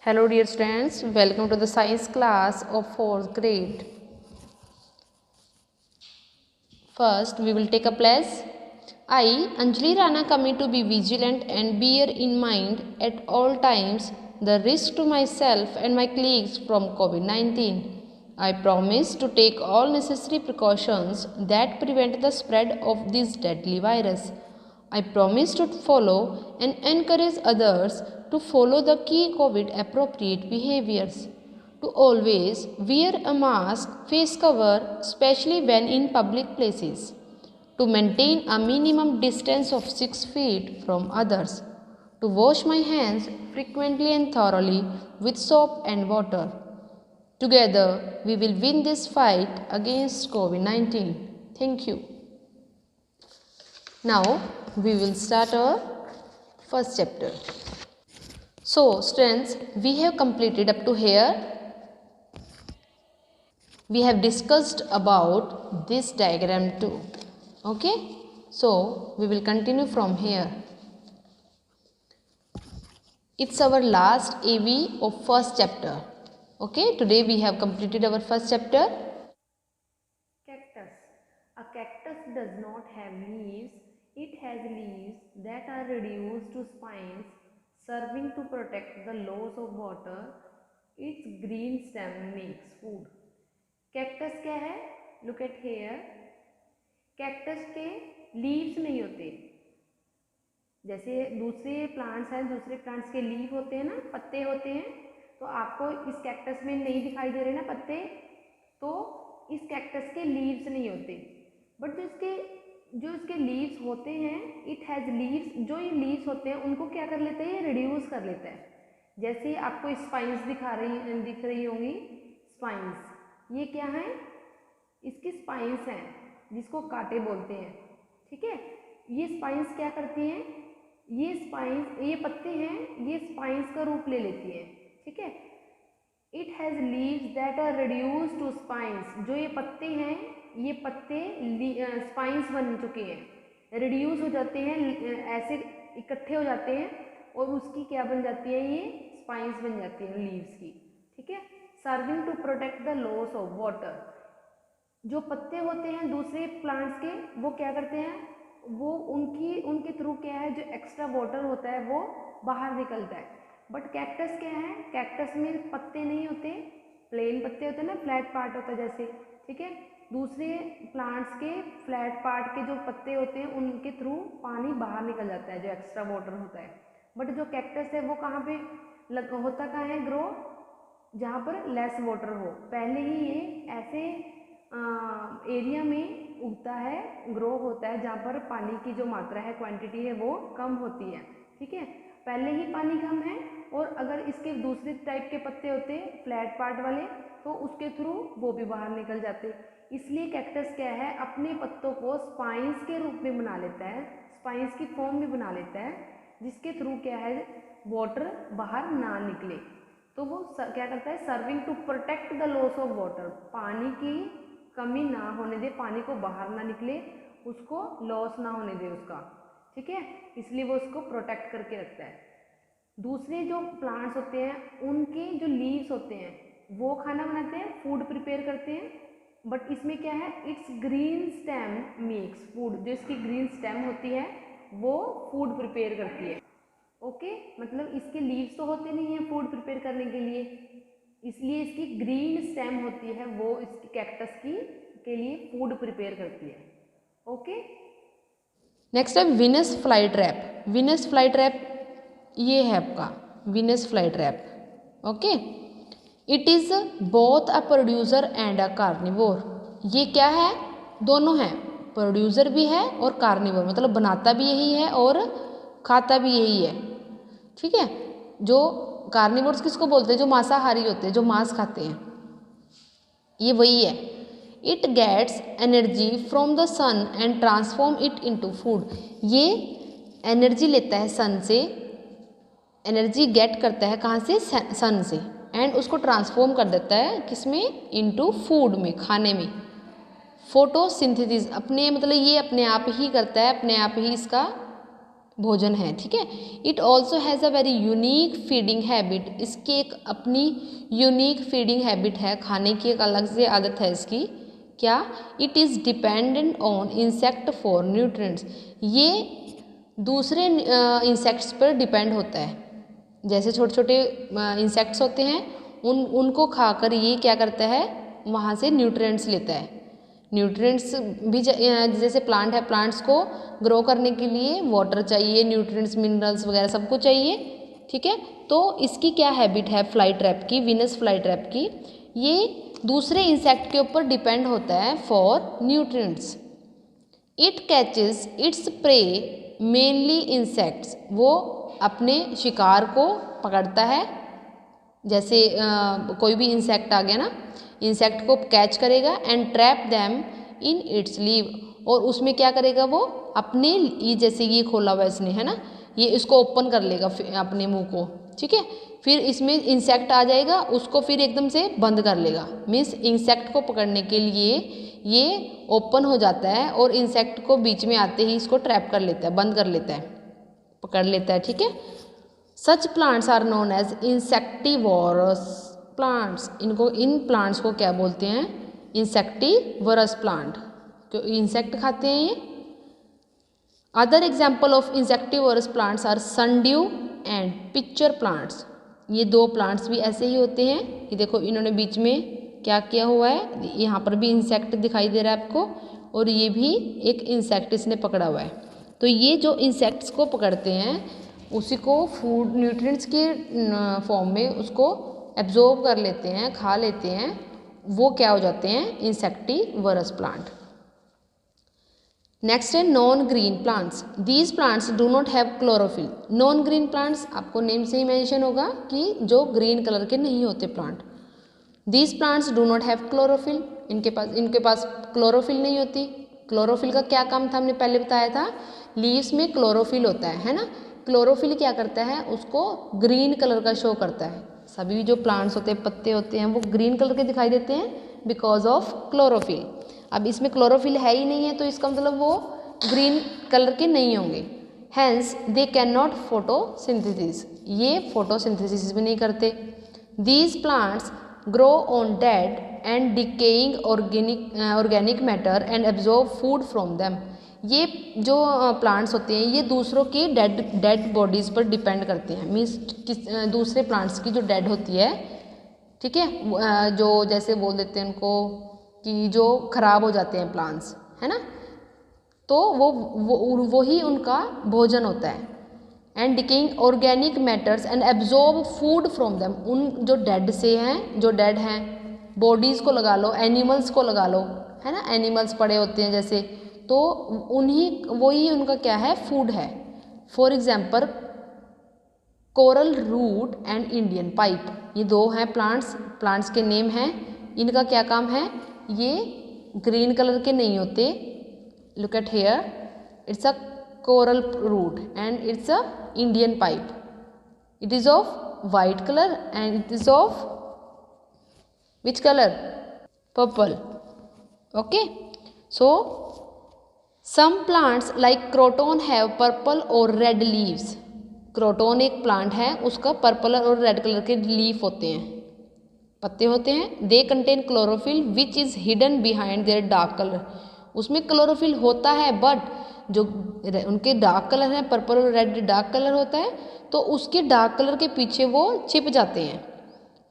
Hello dear students, welcome to the science class of 4th grade. First we will take a place. I, Anjali Rana, commit to be vigilant and bear in mind at all times the risk to myself and my colleagues from COVID-19. I promise to take all necessary precautions that prevent the spread of this deadly virus. I promise to follow and encourage others to follow the key COVID appropriate behaviors. To always wear a mask, face cover, especially when in public places. To maintain a minimum distance of 6 feet from others. To wash my hands frequently and thoroughly with soap and water. Together, we will win this fight against COVID-19. Thank you. Now, we will start our first chapter. So, students, we have completed up to here. We have discussed about this diagram too. Okay? So, we will continue from here. It's our last AV of first chapter. Okay? Today we have completed our first chapter. Cactus. A cactus does not have leaves. It has leaves that are reduced to spines, serving to protect the loss of water. Its green stem makes food. Cactus क्या है? Look at here. Cactus के leaves नहीं होते. जैसे दूसरे plants हैं, दूसरे plants के लीफ होते हैं ना, पत्ते होते हैं, तो आपको इस कैक्टस में नहीं दिखाई दे रहे ना पत्ते, तो इस कैक्टस के लीव्स नहीं होते. बट जो इसके लीव्स होते हैं, इट हैज़ लीव्स. जो ये लीव्स होते हैं उनको क्या कर लेते हैं, ये रिड्यूस कर लेता है. जैसे आपको स्पाइंस दिख रही होंगी. स्पाइंस ये क्या है, इसकी स्पाइंस हैं जिसको कांटे बोलते हैं. ठीक है, ये स्पाइंस क्या करती हैं, ये स्पाइंस, ये पत्ते हैं, ये स्पाइंस का रूप ले लेती हैं. ठीक है, it has leaves that are reduce to spines. जो ये पत्ते हैं, ये पत्ते स्पाइंस बन चुके हैं, रिड्यूस हो जाते हैं, ऐसे इकट्ठे हो जाते हैं और उसकी क्या बन जाती है, ये स्पाइंस बन जाती है लीव्स की. ठीक है, serving to protect the loss of water. जो पत्ते होते हैं दूसरे प्लांट्स के, वो क्या करते हैं, वो उनके थ्रू क्या है, जो एक्स्ट्रा वाटर होता है वो बाहर निकलता है. बट कैक्टस क्या है, कैक्टस में पत्ते नहीं होते, प्लेन पत्ते होते हैं ना, फ्लैट पार्ट होता है जैसे. ठीक है, दूसरे प्लांट्स के फ्लैट पार्ट के जो पत्ते होते हैं उनके थ्रू पानी बाहर निकल जाता है, जो एक्स्ट्रा वाटर होता है. बट जो कैक्टस है वो कहाँ पे होता कहाँ है, ग्रो जहाँ पर लेस वाटर हो. पहले ही ये ऐसे एरिया में उगता है, ग्रो होता है जहाँ पर पानी की जो मात्रा है, क्वांटिटी है, वो कम होती है. ठीक है, पहले ही पानी कम है. और अगर इसके दूसरे टाइप के पत्ते होते फ्लैट पार्ट वाले, तो उसके थ्रू वो भी बाहर निकल जाते. इसलिए कैक्टस क्या है, अपने पत्तों को स्पाइंस के रूप में बना लेता है, स्पाइंस की फॉर्म में बना लेता है, जिसके थ्रू क्या है, वाटर बाहर ना निकले. तो वो क्या करता है, serving to protect the loss of water. पानी की कमी ना होने दे, पानी को बाहर ना निकले, उसको लॉस ना होने दे उसका. ठीक है, इसलिए वो उसको प्रोटेक्ट करके रखता है. दूसरे जो प्लांट्स होते हैं उनके जो लीव्स होते हैं वो खाना बनाते हैं, फूड प्रिपेयर करते हैं. बट इसमें क्या है, it's green stem makes food. जो इसकी ग्रीन स्टेम होती है वो फूड प्रिपेयर करती है. ओके, मतलब इसके लीव्स तो होते नहीं हैं फूड प्रिपेयर करने के लिए, इसलिए इसकी ग्रीन स्टेम होती है, वो इसकी कैक्टस की के लिए फूड प्रिपेयर करती है. ओके, नेक्स्ट है Venus fly trap. Venus fly trap ये है आपका Venus fly trap. Okay, it is both a producer and a carnivore. ये क्या है, दोनों है, प्रोड्यूसर भी है और कार्निवोर, मतलब बनाता भी यही है और खाता भी यही है. ठीक है, जो कार्निवोर्स किसको बोलते हैं, जो मांसाहारी होते हैं, जो मांस खाते हैं, ये वही है. It gets energy from the sun and transform it into food. ये एनर्जी लेता है सन से, एनर्जी गेट करता है कहाँ से, सन से, एंड उसको ट्रांसफॉर्म कर देता है किसमें, इनटू फूड में, खाने में. फोटोसिंथेसिस अपने मतलब ये अपने आप ही करता है, अपने आप ही इसका भोजन है, ठीक है। It also has a very unique feeding habit, इसकी एक अपनी यूनिक फीडिंग हैबिट है, खाने की एक अलग से आदत है इसकी। क्या? It is dependent on insect for nutrients, ये दूसरे इंसेक्ट्स पर डिपेंड होता है। जैसे छोटे छोटे इंसेक्ट्स होते हैं उनको खाकर ये क्या करता है, वहाँ से न्यूट्रिएंट्स लेता है। न्यूट्रिएंट्स भी जैसे प्लांट है, प्लांट्स को ग्रो करने के लिए वाटर चाहिए, न्यूट्रिएंट्स मिनरल्स वगैरह सब कुछ चाहिए, ठीक है। तो इसकी क्या हैबिट है फ्लाई ट्रैप की, वीनस फ्लाई ट्रैप की, ये दूसरे इंसेक्ट के ऊपर डिपेंड होता है for nutrients. It catches its prey mainly insects, वो अपने शिकार को पकड़ता है। जैसे कोई भी इंसेक्ट आ गया ना, इंसेक्ट को कैच करेगा and trap them in its leave, और उसमें क्या करेगा वो अपने, ये जैसे ये खोला हुआ इसने है ना, ये इसको ओपन कर लेगा अपने मुंह को, ठीक है। फिर इसमें इंसेक्ट आ जाएगा, उसको फिर एकदम से बंद कर लेगा। मीन्स इंसेक्ट को पकड़ने के लिए ये ओपन हो जाता है और इंसेक्ट को बीच में आते ही इसको ट्रैप कर लेता है, बंद कर लेता है, पकड़ लेता है, ठीक है। Such plants are known as insectivorous plants, इनको, इन प्लांट्स को क्या बोलते हैं, इंसेक्टिवोरस प्लांट, क्यों इंसेक्ट खाते हैं ये। Other example of insectivorous plants are sundew and pitcher plants, ये दो प्लांट्स भी ऐसे ही होते हैं। ये देखो इन्होंने बीच में क्या किया हुआ है, यहाँ पर भी इंसेक्ट दिखाई दे रहा है आपको, और ये भी एक इंसेक्ट इसने पकड़ा हुआ है। तो ये जो इंसेक्ट्स को पकड़ते हैं उसी को फूड न्यूट्रिएंट्स के फॉर्म में उसको एब्जॉर्ब कर लेते हैं, खा लेते हैं, वो क्या हो जाते हैं, इंसेक्टिवोरस प्लांट। नेक्स्ट है non green plants, these plants do not have chlorophyll. Non green plants आपको नेम से ही मेंशन होगा कि जो ग्रीन कलर के नहीं होते plant. These plants do not have chlorophyll, इनके पास क्लोरोफिल नहीं होती। क्लोरोफिल का क्या काम था, हमने पहले बताया था, लीव्स में क्लोरोफिल होता है ना। क्लोरोफिल क्या करता है, उसको ग्रीन कलर का शो करता है। सभी जो प्लांट्स होते हैं, पत्ते होते हैं, वो ग्रीन कलर के दिखाई देते हैं बिकॉज ऑफ क्लोरोफिल। अब इसमें क्लोरोफिल है ही नहीं है, तो इसका मतलब वो ग्रीन कलर के नहीं होंगे। Hence they can not photosynthesis, ये फोटोसिंथेसिस भी नहीं करते। These plants grow on dead and decaying organic matter and absorb food from them. ये जो प्लांट्स होते हैं ये दूसरों की डेड बॉडीज़ पर डिपेंड करते हैं। मीन्स दूसरे प्लांट्स की जो डेड होती है, ठीक है, जो जैसे बोल देते हैं उनको कि जो खराब हो जाते हैं प्लांट्स, है ना, तो वो ही उनका भोजन होता है। And decaying organic matters and absorb food from them, उन जो डेड से हैं, जो डेड हैं, बॉडीज़ को लगा लो, एनिमल्स को लगा लो, है ना, एनिमल्स पड़े होते हैं जैसे, तो वही उनका क्या है, फूड है। For example coral root and Indian pipe, ये दो हैं प्लांट्स के नेम हैं। इनका क्या काम है, ये ग्रीन कलर के नहीं होते। Look at here, it's a coral root and it's a Indian pipe. It is of white colour and it is of which colour, purple. Okay, so some plants like croton have purple और red leaves. Croton एक plant है, उसका purple और red colour के leaf होते हैं, पत्ते होते हैं। They contain chlorophyll which is hidden behind there dark colour, उसमें क्लोरोफिल होता है बट जो उनके डार्क कलर है, पर्पल और रेड डार्क कलर होता है, तो उसके डार्क कलर के पीछे वो छिप जाते हैं,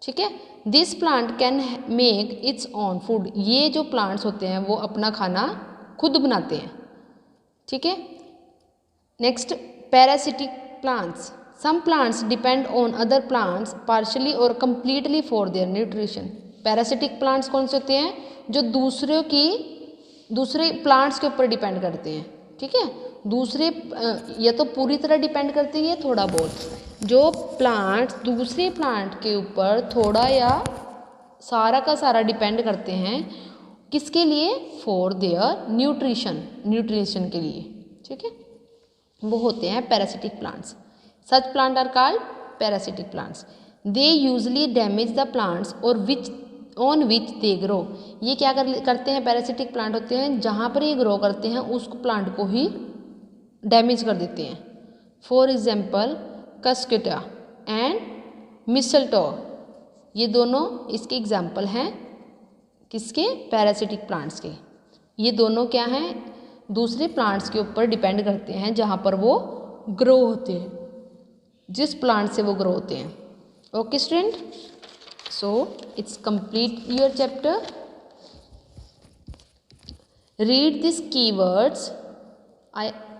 ठीक है। This plant can make its own food, ये जो प्लांट्स होते हैं वो अपना खाना खुद बनाते हैं, ठीक है। Next parasitic plants, some plants depend on other plants partially और completely for their nutrition. Parasitic plants कौन से होते हैं, जो दूसरे प्लांट्स के ऊपर डिपेंड करते हैं, ठीक है। दूसरे या तो पूरी तरह डिपेंड करते हैं या थोड़ा बहुत। जो प्लांट्स दूसरे प्लांट के ऊपर थोड़ा या सारा का सारा डिपेंड करते हैं, किसके लिए, फॉर देयर न्यूट्रिशन के लिए, ठीक है, वो होते हैं parasitic plants. Such plant are called parasitic plants. They usually damage the plants और ऑन विच दे ग्रो, ये क्या करते हैं, पैरासिटिक प्लांट होते हैं जहाँ पर ये ग्रो करते हैं उस प्लांट को ही डैमेज कर देते हैं। फॉर एग्जाम्पल कस्केटा एंड मिसलटो, ये दोनों इसके एग्जाम्पल हैं किसके, पैरासिटिक प्लांट्स के। ये दोनों क्या हैं, दूसरे प्लांट्स के ऊपर डिपेंड करते हैं जहाँ पर वो ग्रो होते हैं, जिस प्लांट से वो ग्रो होते हैं। Okay student, so it's complete your chapter. Read this keywords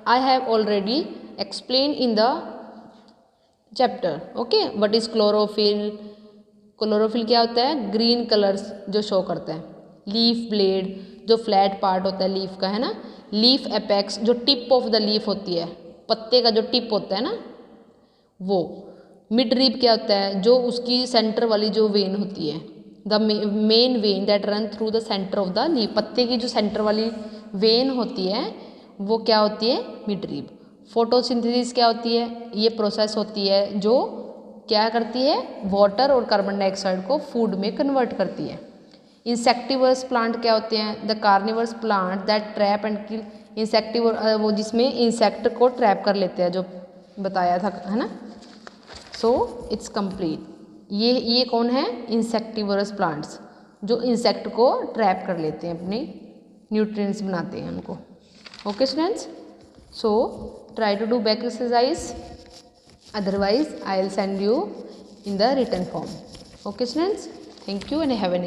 I have already explained in the chapter. Okay, what is chlorophyll? Chlorophyll क्या होता है, ग्रीन कलर्स जो शो करता है। लीफ ब्लेड जो फ्लैट पार्ट होता है लीफ का, है ना। लीफ एपेक्स जो टिप ऑफ द लीफ होती है, पत्ते का जो टिप होता है ना वो। मिड रीब क्या होता है, जो उसकी सेंटर वाली जो वेन होती है, the main vein that run through the centre of the leaf. पत्ते की जो सेंटर वाली वेन होती है वो क्या होती है, मिड रीब। फोटोसिंथेसिस क्या होती है, ये प्रोसेस होती है जो क्या करती है, वाटर और कार्बन डाइऑक्साइड को फूड में कन्वर्ट करती है। इंसेक्टिवर्स प्लांट क्या होते हैं, the carnivorous plant that trap and kill insectivore, वो जिसमें इंसेक्ट को ट्रैप कर लेते हैं, जो बताया था, है ना। So it's complete. ये कौन है, इंसेक्टिवर्स प्लांट्स, जो इंसेक्ट को ट्रैप कर लेते हैं, अपने न्यूट्रिएंट्स बनाते हैं उनको। Okay students, so try to do back exercise, otherwise I will send you in the written form. Okay students, thank you and have a nice day.